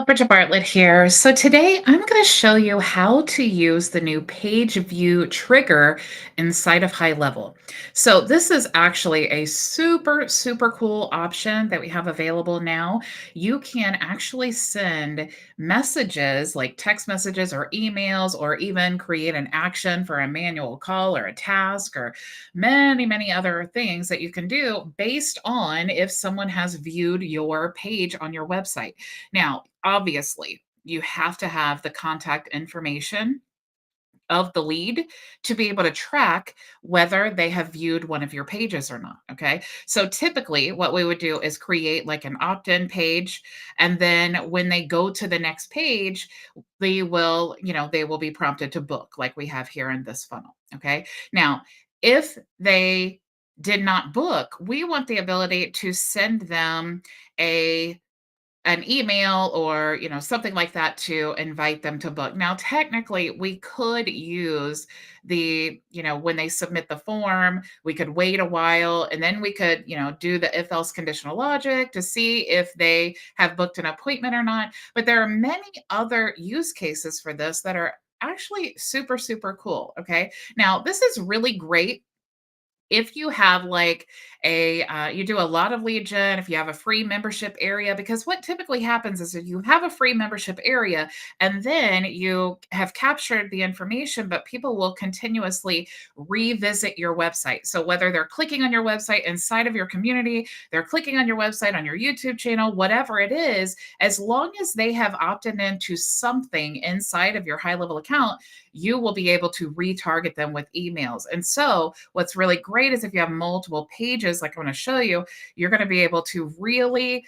Bridget Bartlett here. So today I'm going to show you how to use the new page view trigger inside of HighLevel. So this is actually a super cool option that we have available now. You can actually send messages like text messages or emails, or even create an action for a manual call or a task, or many other things that you can do based on if someone has viewed your page on your website. Now, obviously, you have to have the contact information of the lead to be able to track whether they have viewed one of your pages or not. Okay. So typically, what we would do is create like an opt in page. And then when they go to the next page, they will be prompted to book, like we have here in this funnel. Okay. Now, if they did not book, we want the ability to send them a an email or something like that to invite them to book. Now technically we could use when they submit the form, we could wait a while, and then we could do the if else conditional logic to see if they have booked an appointment or not. But there are many other use cases for this that are actually super cool. Okay, now this is really great if you have like you do a lot of lead gen, if you have a free membership area. Because what typically happens is if you have a free membership area and then you have captured the information, but people will continuously revisit your website. So whether they're clicking on your website inside of your community, they're clicking on your website on your YouTube channel, whatever it is, as long as they have opted into something inside of your HighLevel account, you will be able to retarget them with emails. And so, what's really great is if you have multiple pages, like I want to show you, you're going to be able to really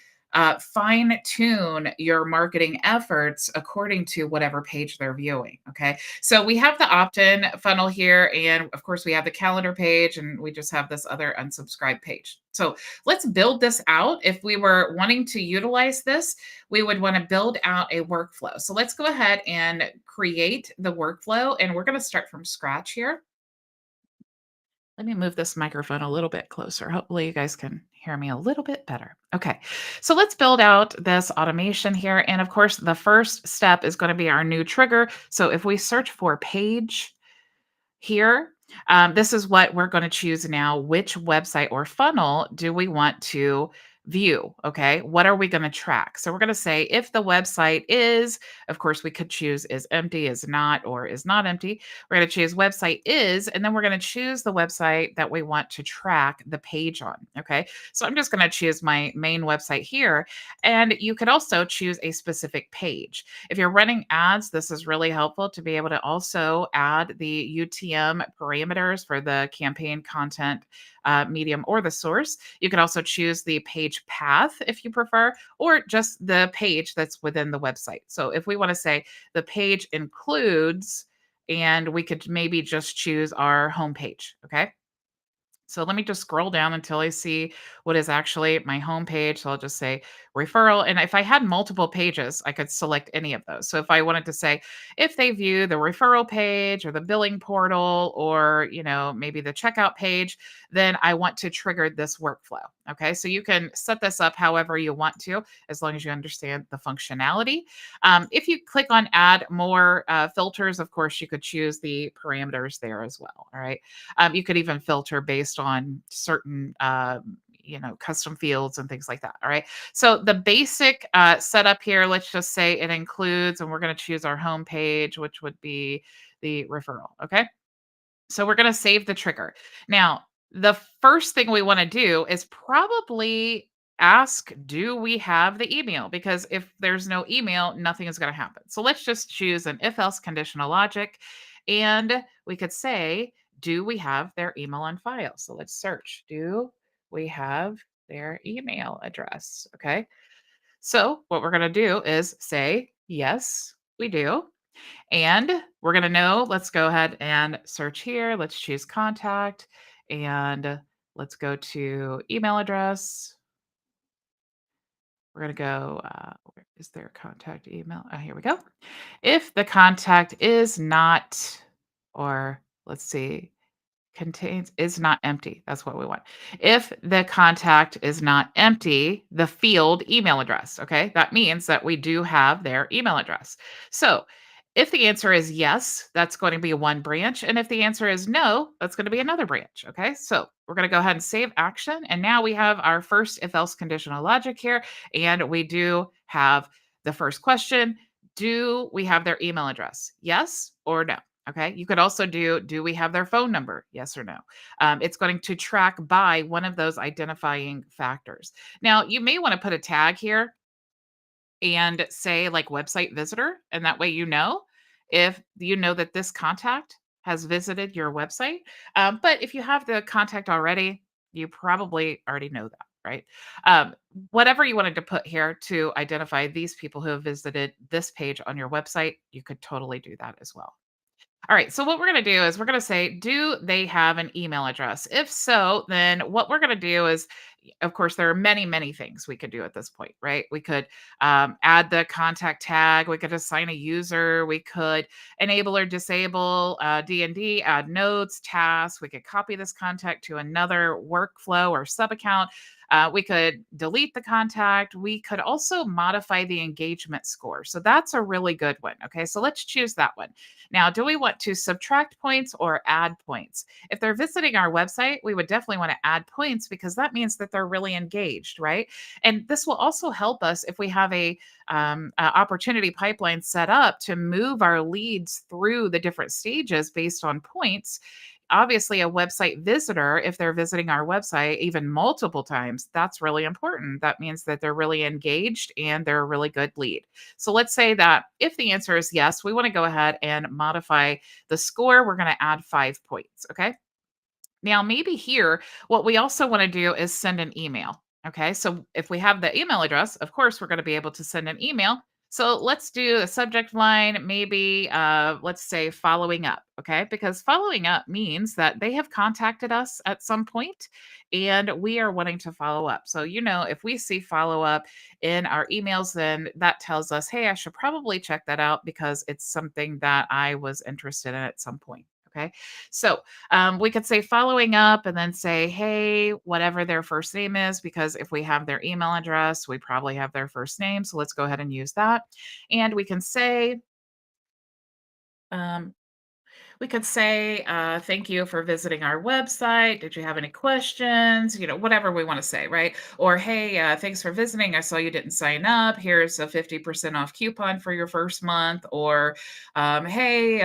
fine tune your marketing efforts according to whatever page they're viewing. Okay. So we have the opt in funnel here. And of course, we have the calendar page, and we just have this other unsubscribe page. So let's build this out. If we were wanting to utilize this, we would want to build out a workflow. So let's go ahead and create the workflow. And we're going to start from scratch here. Let me move this microphone a little bit closer. Hopefully, you guys can hear me a little bit better. Okay, so let's build out this automation here. And of course, the first step is going to be our new trigger. So if we search for page here, this is what we're going to choose now. Which website or funnel do we want to view? Okay, what are we going to track? So we're going to say if the website is, of course, we could choose is empty, is not, or is not empty. We're going to choose website is, and then we're going to choose the website that we want to track the page on. Okay, so I'm just going to choose my main website here, and you could also choose a specific page. If you're running ads, this is really helpful to be able to also add the UTM parameters for the campaign content medium or the source. You can also choose the page path if you prefer, or just the page that's within the website. So if we want to say the page includes, and we could maybe just choose our homepage. Okay. So let me just scroll down until I see what is actually my home page. So I'll just say referral. And if I had multiple pages, I could select any of those. So if I wanted to say if they view the referral page or the billing portal, or, maybe the checkout page, then I want to trigger this workflow. Okay. So you can set this up however you want to, as long as you understand the functionality. If you click on add more filters, of course, you could choose the parameters there as well. All right. You could even filter based on certain, custom fields and things like that. All right. So the basic setup here, let's just say it includes, and we're going to choose our home page, which would be the referral. Okay. So we're going to save the trigger. Now, the first thing we want to do is probably ask, do we have the email? Because if there's no email, nothing is going to happen. So let's just choose an if else conditional logic. And we could say, do we have their email on file? So let's search. Do we have their email address? Okay. So what we're going to do is say, yes, we do. And we're going to know, let's go ahead and search here. Let's choose contact, and let's go to email address. We're going to go, where is their contact email? Oh, here we go. If the contact is not, or let's see, contains is not empty. That's what we want. If the contact is not empty, the field email address. Okay. That means that we do have their email address. So if the answer is yes, that's going to be one branch. And if the answer is no, that's going to be another branch. Okay. So we're going to go ahead and save action. And now we have our first if else conditional logic here. And we do have the first question. Do we have their email address? Yes or no? Okay. You could also do we have their phone number? Yes or no? It's going to track by one of those identifying factors. Now, you may want to put a tag here and say like website visitor. And that way, if you know that this contact has visited your website. But if you have the contact already, you probably already know that. Right. Um, Whatever you wanted to put here to identify these people who have visited this page on your website, you could totally do that as well. All right. So what we're going to do is we're going to say, do they have an email address? If so, then what we're going to do is, of course, there are many, many things we could do at this point, right? We could add the contact tag. We could assign a user. We could enable or disable D&D, add notes, tasks. We could copy this contact to another workflow or sub account. We could delete the contact. We could also modify the engagement score. So that's a really good one. Okay. So let's choose that one. Now, do we want to subtract points or add points? If they're visiting our website, we would definitely want to add points because that means that they're really engaged, right? And this will also help us if we have a opportunity pipeline set up to move our leads through the different stages based on points. Obviously, a website visitor, if they're visiting our website even multiple times, that's really important. That means that they're really engaged and they're a really good lead. So let's say that if the answer is yes, we want to go ahead and modify the score. We're going to add 5 points. Okay. Now, maybe here, what we also want to do is send an email. Okay. So if we have the email address, of course, we're going to be able to send an email. So let's do a subject line, maybe let's say following up. Okay. Because following up means that they have contacted us at some point and we are wanting to follow up. So, if we see follow up in our emails, then that tells us, hey, I should probably check that out because it's something that I was interested in at some point. Okay. So, we could say following up and then say, hey, whatever their first name is, because if we have their email address, we probably have their first name. So let's go ahead and use that. And um, we could say, thank you for visiting our website. Did you have any questions? Whatever we want to say, right? Or, hey, thanks for visiting. I saw you didn't sign up. Here's a 50% off coupon for your first month. Or, hey,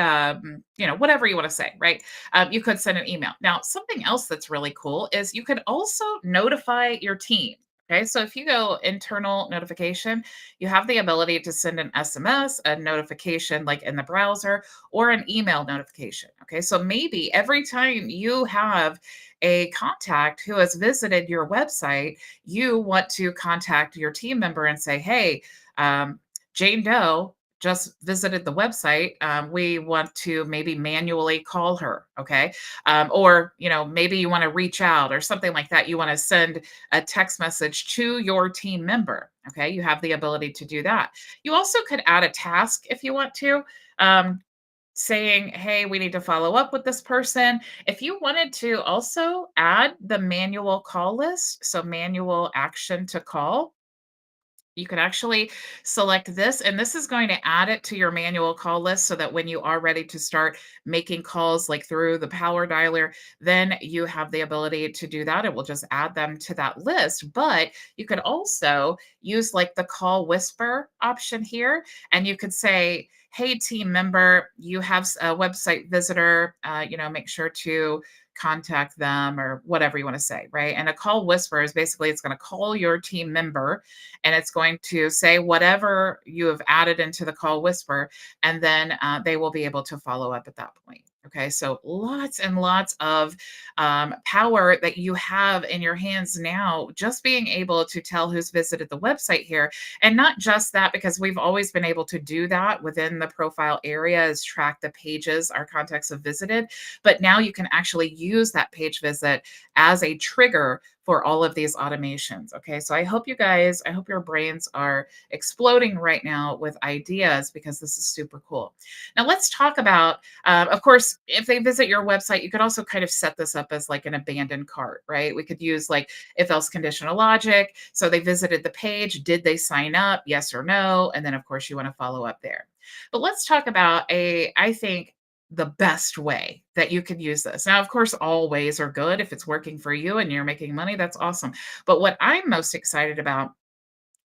whatever you want to say, right? You could send an email. Now, something else that's really cool is you could also notify your team. Okay, so if you go internal notification, you have the ability to send an SMS, a notification like in the browser, or an email notification. Okay. So maybe every time you have a contact who has visited your website, you want to contact your team member and say, hey, um, Jane Doe just visited the website. We want to maybe manually call her. Okay. Or, maybe you want to reach out or something like that. You want to send a text message to your team member. Okay. You have the ability to do that. You also could add a task if you want to. Um, Saying, "Hey, we need to follow up with this person." If you wanted to also add the manual call list, so manual action to call, you can actually select this, and this is going to add it to your manual call list so that when you are ready to start making calls like through the power dialer, then you have the ability to do that. It will just add them to that list. But you could also use like the call whisper option here, and you could say, hey, team member, you have a website visitor, make sure to contact them or whatever you want to say, right? And a call whisper is basically it's going to call your team member and it's going to say whatever you have added into the call whisper, and then they will be able to follow up at that point. Okay, so lots and lots of power that you have in your hands now, just being able to tell who's visited the website here. And not just that, because we've always been able to do that within the profile area, is track the pages our contacts have visited. But now you can actually use that page visit as a trigger for all of these automations. Okay. So I hope your brains are exploding right now with ideas because this is super cool. Now, let's talk about, of course, if they visit your website, you could also kind of set this up as like an abandoned cart, right? We could use like if else conditional logic. So they visited the page. Did they sign up? Yes or no? And then, of course, you want to follow up there. But let's talk about I think, the best way that you could use this. Now, of course, all ways are good. If it's working for you and you're making money, that's awesome. But what I'm most excited about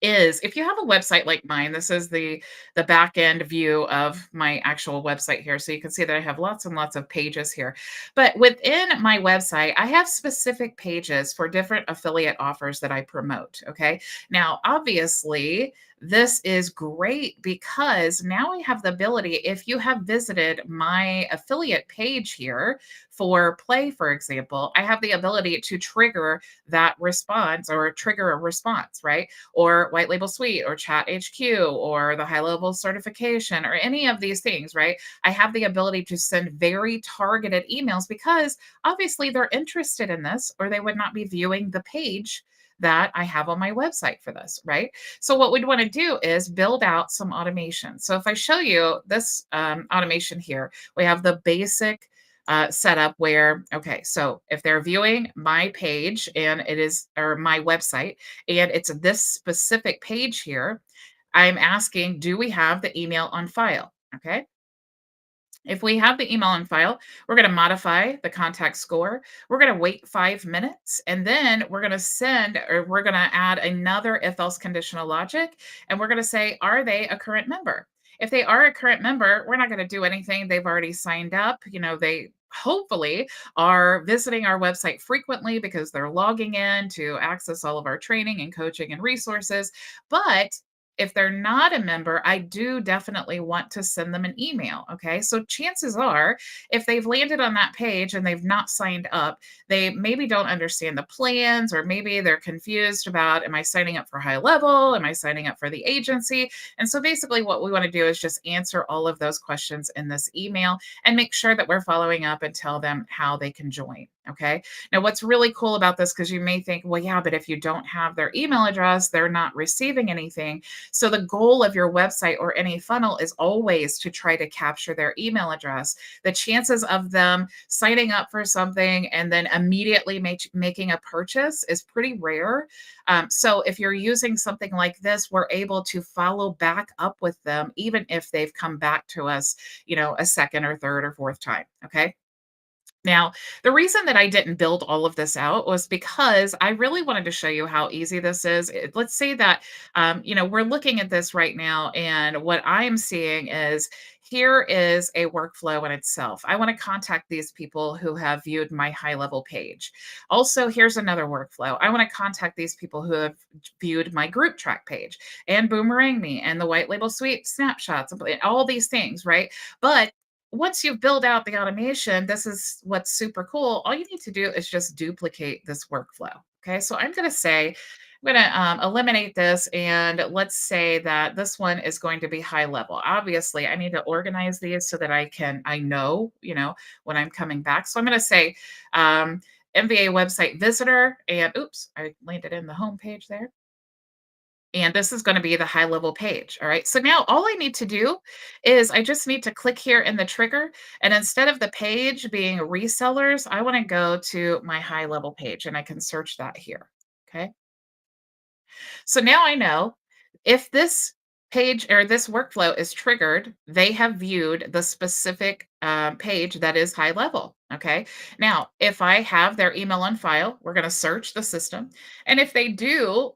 is if you have a website like mine, this is the back end view of my actual website here. So you can see that I have lots and lots of pages here. But within my website, I have specific pages for different affiliate offers that I promote. Okay. Now, obviously, this is great because now I have the ability, if you have visited my affiliate page here for Play, for example, I have the ability to trigger that response or trigger a response, right? Or White Label Suite or Chat HQ or the high level certification or any of these things, right? I have the ability to send very targeted emails because obviously they're interested in this or they would not be viewing the page that I have on my website for this, right? So, what we'd want to do is build out some automation. So, if I show you this automation here, we have the basic setup where, okay, so if they're viewing my page and it is, or my website, and it's this specific page here, I'm asking, do we have the email on file? Okay. If we have the email on file, we're going to modify the contact score. We're going to wait 5 minutes and then we're going to send or we're going to add another if else conditional logic. And we're going to say, are they a current member? If they are a current member, we're not going to do anything. They've already signed up. They hopefully are visiting our website frequently because they're logging in to access all of our training and coaching and resources. But if they're not a member, I do definitely want to send them an email. Okay. So chances are, if they've landed on that page and they've not signed up, they maybe don't understand the plans, or maybe they're confused about, am I signing up for high level? Am I signing up for the agency? And so basically, what we want to do is just answer all of those questions in this email and make sure that we're following up and tell them how they can join. Okay. Now, what's really cool about this, because you may think, well, yeah, but if you don't have their email address, they're not receiving anything. So the goal of your website or any funnel is always to try to capture their email address. The chances of them signing up for something and then immediately making a purchase is pretty rare. So if you're using something like this, we're able to follow back up with them, even if they've come back to us, a second or third or fourth time. Okay. Now, the reason that I didn't build all of this out was because I really wanted to show you how easy this is. Let's say that, we're looking at this right now, and what I'm seeing is here is a workflow in itself. I want to contact these people who have viewed my high level page. Also, here's another workflow. I want to contact these people who have viewed my group track page and Boomerang Me and the White Label Suite snapshots, all these things, right? But once you've built out the automation, this is what's super cool. All you need to do is just duplicate this workflow. Okay, so I'm going to say, I'm going to eliminate this, and let's say that this one is going to be high level. Obviously, I need to organize these so that I know, when I'm coming back. So I'm going to say MVA website visitor, and oops, I landed in the home page there. And this is going to be the high level page. All right. So now all I need to do is I just need to click here in the trigger. And instead of the page being resellers, I want to go to my high level page and I can search that here. Okay. So now I know if this page or this workflow is triggered, they have viewed the specific page that is high level. Okay. Now, if I have their email on file, we're going to search the system. And if I do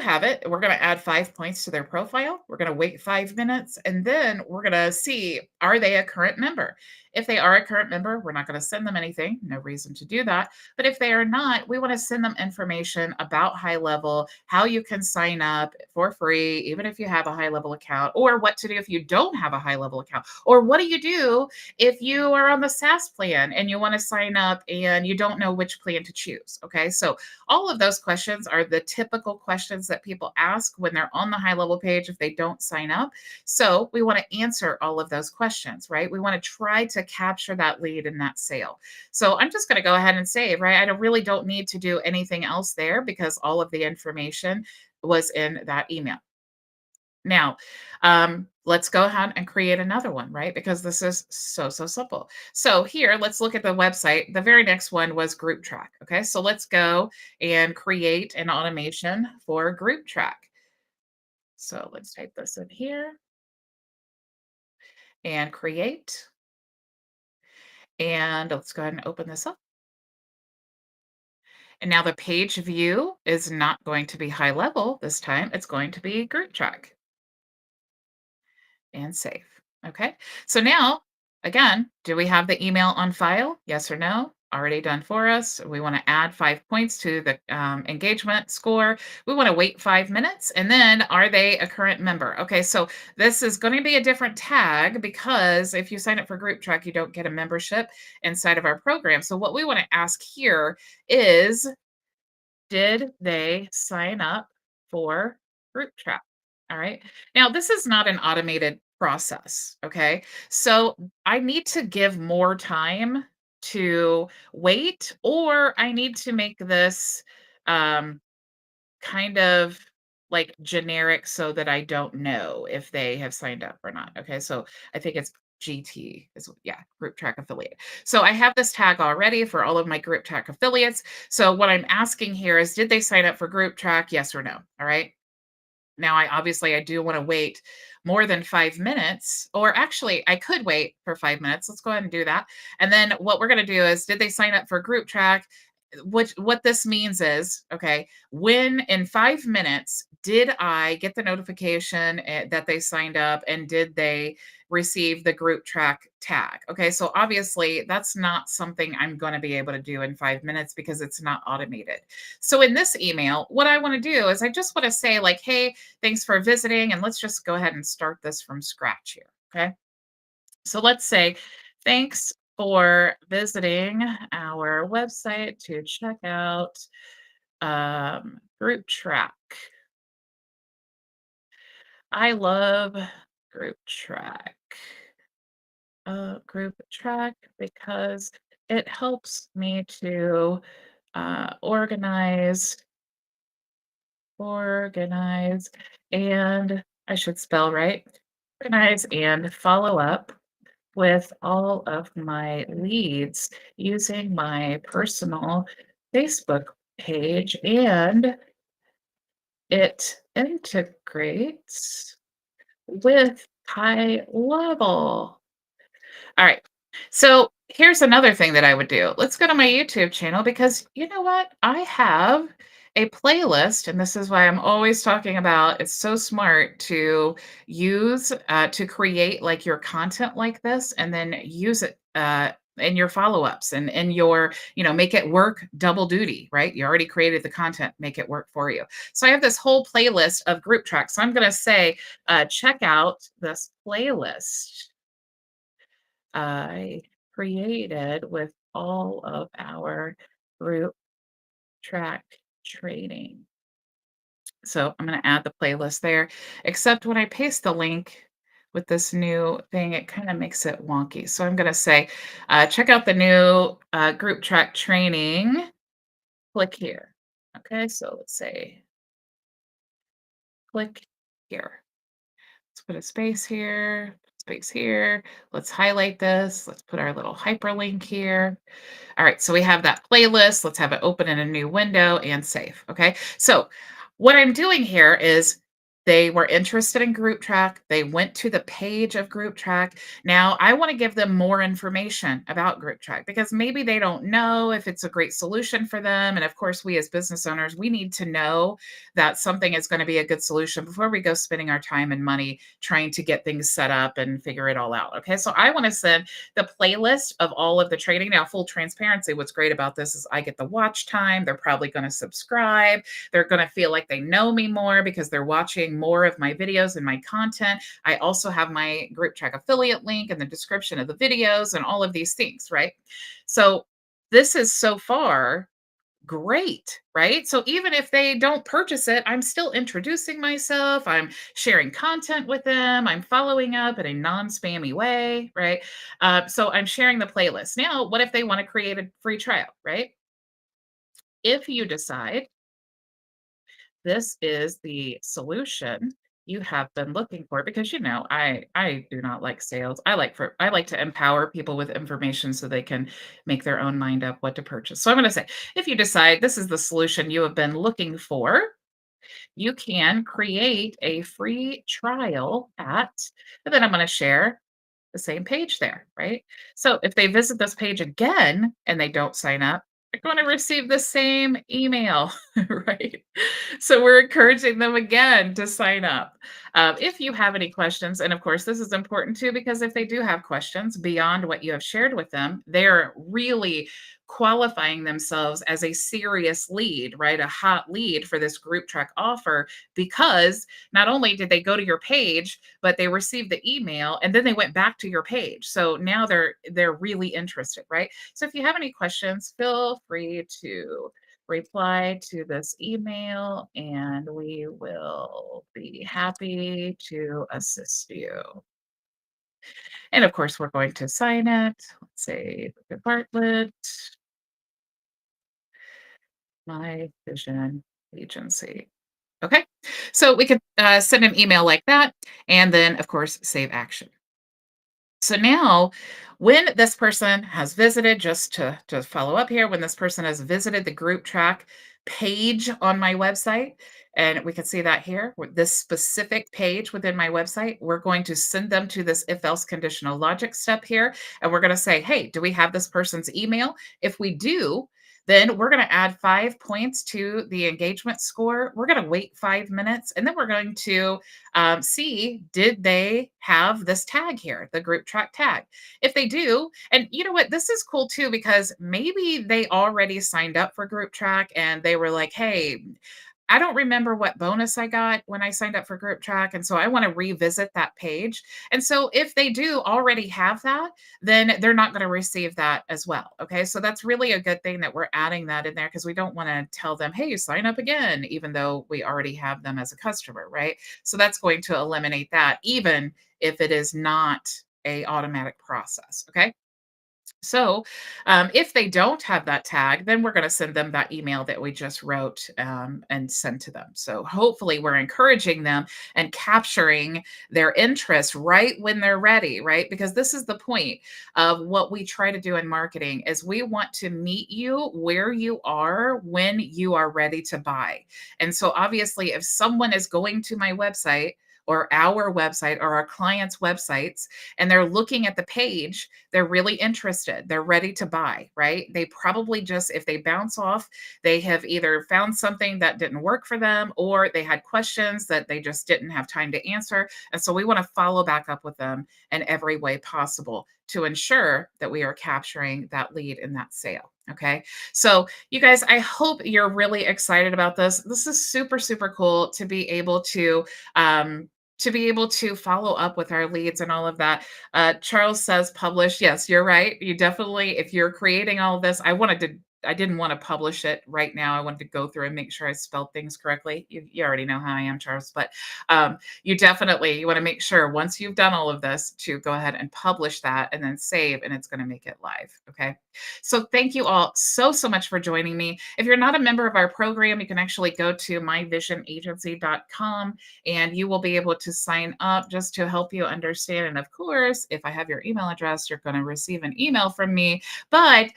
have it, we're going to add 5 points to their profile. We're going to wait 5 minutes and then we're going to see, are they a current member? If they are a current member, we're not going to send them anything. No reason to do that. But if they are not, we want to send them information about high level, how you can sign up for free, even if you have a high level account, or what to do if you don't have a high level account, or what do you do if you are on the SaaS plan and you want to sign up and you don't know which plan to choose. Okay. So all of those questions are the typical questions that people ask when they're on the high level page if they don't sign up. So we want to answer all of those questions, right? We want to try to to capture that lead and that sale. So I'm just going to go ahead and save, right? I really don't need to do anything else there because all of the information was in that email. Now, let's go ahead and create another one, right? Because this is so simple. So here, let's look at the website. The very next one was group track. Okay, so let's go and create an automation for group track. So let's type this in here and create. And let's go ahead and open this up. And now the page view is not going to be high level this time. It's going to be group track. And save. Okay. So now, again, do we have the email on file? Yes or no? Already done for us. We want to add 5 points to the engagement score. We want to wait 5 minutes. And then are they a current member? Okay. So this is going to be a different tag because if you sign up for Group Track, you don't get a membership inside of our program. So what we want to ask here is, did they sign up for Group Track? All right. Now, this is not an automated process. Okay. So I need to give more time to wait, or I need to make this um, kind of like generic so that I don't know if they have signed up or not. Okay. So I think it's GT is, yeah, group track affiliate. So I have this tag already for all of my group track affiliates. So what I'm asking here is, did they sign up for group track? Yes or no? All right. Now, I do want to wait more than 5 minutes, or actually, I could wait for 5 minutes. Let's go ahead and do that. And then what we're going to do is, did they sign up for group track? What this means is, okay, when in 5 minutes did I get the notification that they signed up, and did they receive the group track tag? Okay, so obviously that's not something I'm going to be able to do in 5 minutes because it's not automated. So in this email, what I want to do is I just want to say, like, hey, thanks for visiting. And let's just go ahead and start this from scratch here. Okay. So let's say, thanks for visiting our website to check out Group Track. I love Group Track. Group Track because it helps me to organize, organize, and I should spell right, organize and follow up with all of my leads using my personal Facebook page, and it integrates with high level. All right. So here's another thing that I would do. Let's go to my YouTube channel because you know what? I have a playlist, and this is why I'm always talking about it's so smart to use to create like your content like this and then use it in your follow-ups and your, make it work double duty, right? You already created the content, make it work for you. So I have this whole playlist of group tracks. So I'm going to say, check out this playlist I created with all of our group track training. So I'm going to add the playlist there, except when I paste the link with this new thing, it kind of makes it wonky. So I'm going to say, check out the new group track training. Click here. Okay, so let's say, click here. Let's put a space here, space here. Let's highlight this. Let's put our little hyperlink here. All right, so we have that playlist. Let's have it open in a new window and save. Okay, so what I'm doing here is they were interested in group track. They went to the page of group track. Now I want to give them more information about group track because maybe they don't know if it's a great solution for them. And of course, we as business owners, we need to know that something is going to be a good solution before we go spending our time and money trying to get things set up and figure it all out. Okay, so I want to send the playlist of all of the training. Now, full transparency, what's great about this is I get the watch time. They're probably going to subscribe. They're going to feel like they know me more because they're watching more of my videos and my content. I also have my group track affiliate link in the description of the videos and all of these things, right? So this is so far great, right? So even if they don't purchase it, I'm still introducing myself. I'm sharing content with them. I'm following up in a non spammy way, right? So I'm sharing the playlist. Now, what if they want to create a free trial, right? If you decide this is the solution you have been looking for, because I do not like sales. I like to empower people with information so they can make their own mind up what to purchase. So I'm going to say, if you decide this is the solution you have been looking for, you can create a free trial at, and then I'm going to share the same page there, right? So if they visit this page again and they don't sign up, they're going to receive the same email, right? So we're encouraging them again to sign up. If you have any questions, and of course, this is important too, because if they do have questions beyond what you have shared with them, they're really qualifying themselves as a serious lead, right? A hot lead for this group track offer, because not only did they go to your page, but they received the email and then they went back to your page. So now they're really interested, right? So if you have any questions, feel free to reply to this email and we will be happy to assist you. And of course, we're going to sign it. Let's say Bartlett, my vision agency. Okay. So we could send an email like that and then, of course, save action. So now, when this person has visited, just to follow up here, when this person has visited the group track page on my website, and we can see that here, with this specific page within my website, we're going to send them to this if else conditional logic step here. And we're going to say, hey, do we have this person's email? If we do, then we're going to add 5 points to the engagement score. We're going to wait 5 minutes and then we're going to see, did they have this tag here, the group track tag? If they do, and you know what, this is cool too, because maybe they already signed up for group track and they were like, hey, I don't remember what bonus I got when I signed up for group track. And so I want to revisit that page. And so if they do already have that, then they're not going to receive that as well. Okay. So that's really a good thing that we're adding that in there, because we don't want to tell them, hey, you sign up again, even though we already have them as a customer. Right. So that's going to eliminate that, even if it is not a automatic process. Okay. So, if they don't have that tag, then we're going to send them that email that we just wrote and send to them. So, hopefully, we're encouraging them and capturing their interest right when they're ready, right? Because this is the point of what we try to do in marketing is we want to meet you where you are when you are ready to buy. And so, obviously, if someone is going to my website or our website or our clients' websites and they're looking at the page, they're really interested. They're ready to buy, right? They probably just, if they bounce off, they have either found something that didn't work for them or they had questions that they just didn't have time to answer. And so we want to follow back up with them in every way possible to ensure that we are capturing that lead in that sale. Okay. So, you guys, I hope you're really excited about this. This is super, super cool to be able to follow up with our leads and all of that. Charles says publish. Yes, you're right. You definitely, if you're creating all of this, I didn't want to publish it right now. I wanted to go through and make sure I spelled things correctly. You already know how I am, Charles, but you want to make sure once you've done all of this to go ahead and publish that and then save, and it's going to make it live. Okay. So thank you all so, so much for joining me. If you're not a member of our program, you can actually go to myvisionagency.com and you will be able to sign up just to help you understand. And of course, if I have your email address, you're going to receive an email from me, but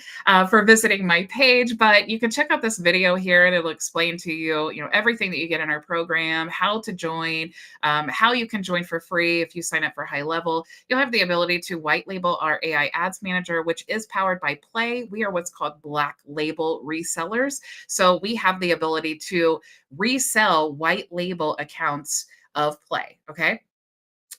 for visiting my page. But you can check out this video here and it'll explain to you, everything that you get in our program, how to join, how you can join for free if you sign up for HighLevel. You'll have the ability to white label our AI ads manager, which is powered by Play. We are what's called black label resellers. So we have the ability to resell white label accounts of Play. Okay.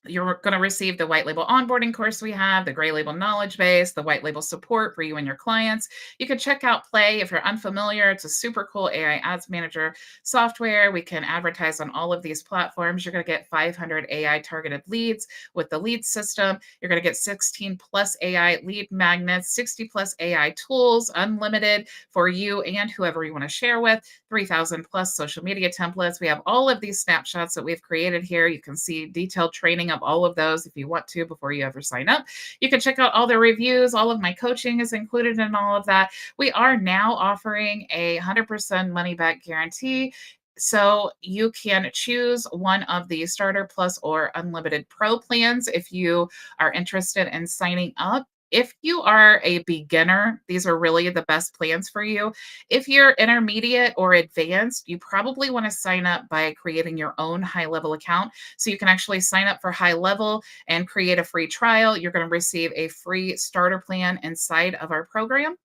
You're going to receive the white label onboarding course we have, the gray label knowledge base, the white label support for you and your clients. You can check out Play if you're unfamiliar. It's a super cool AI ads manager software. We can advertise on all of these platforms. You're going to get 500 AI targeted leads with the lead system. You're going to get 16 plus AI lead magnets, 60 plus AI tools, unlimited for you and whoever you want to share with, 3,000 plus social media templates. We have all of these snapshots that we've created here. You can see detailed training of all of those if you want to before you ever sign up. You can check out all the reviews. All of my coaching is included in all of that. We are now offering a 100% money back guarantee. So you can choose one of the starter plus or unlimited pro plans if you are interested in signing up. If you are a beginner, these are really the best plans for you. If you're intermediate or advanced, you probably want to sign up by creating your own HighLevel account. So you can actually sign up for HighLevel and create a free trial. You're going to receive a free starter plan inside of our program.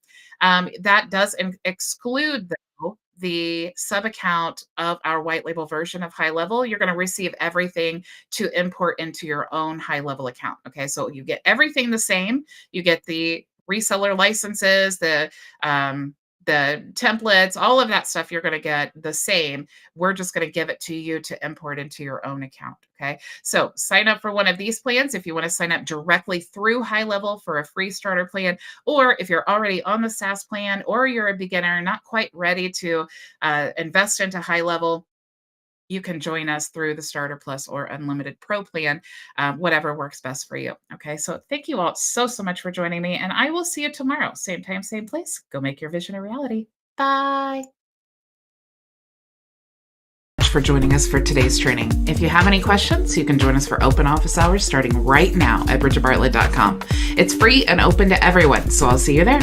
That does exclude, though, the sub account of our white label version of HighLevel. You're going to receive everything to import into your own HighLevel account. Okay, so you get everything the same. You get the reseller licenses, the templates, all of that stuff you're going to get the same. We're just going to give it to you to import into your own account. Okay. So sign up for one of these plans if you want to sign up directly through HighLevel for a free starter plan, or if you're already on the SaaS plan or you're a beginner, not quite ready to invest into HighLevel, you can join us through the Starter Plus or Unlimited Pro plan, whatever works best for you. Okay, so thank you all so much for joining me, and I will see you tomorrow. Same time, same place. Go make your vision a reality. Bye. For joining us for today's training. If you have any questions, you can join us for open office hours starting right now at bridgetbartlett.com. It's free and open to everyone, so I'll see you there.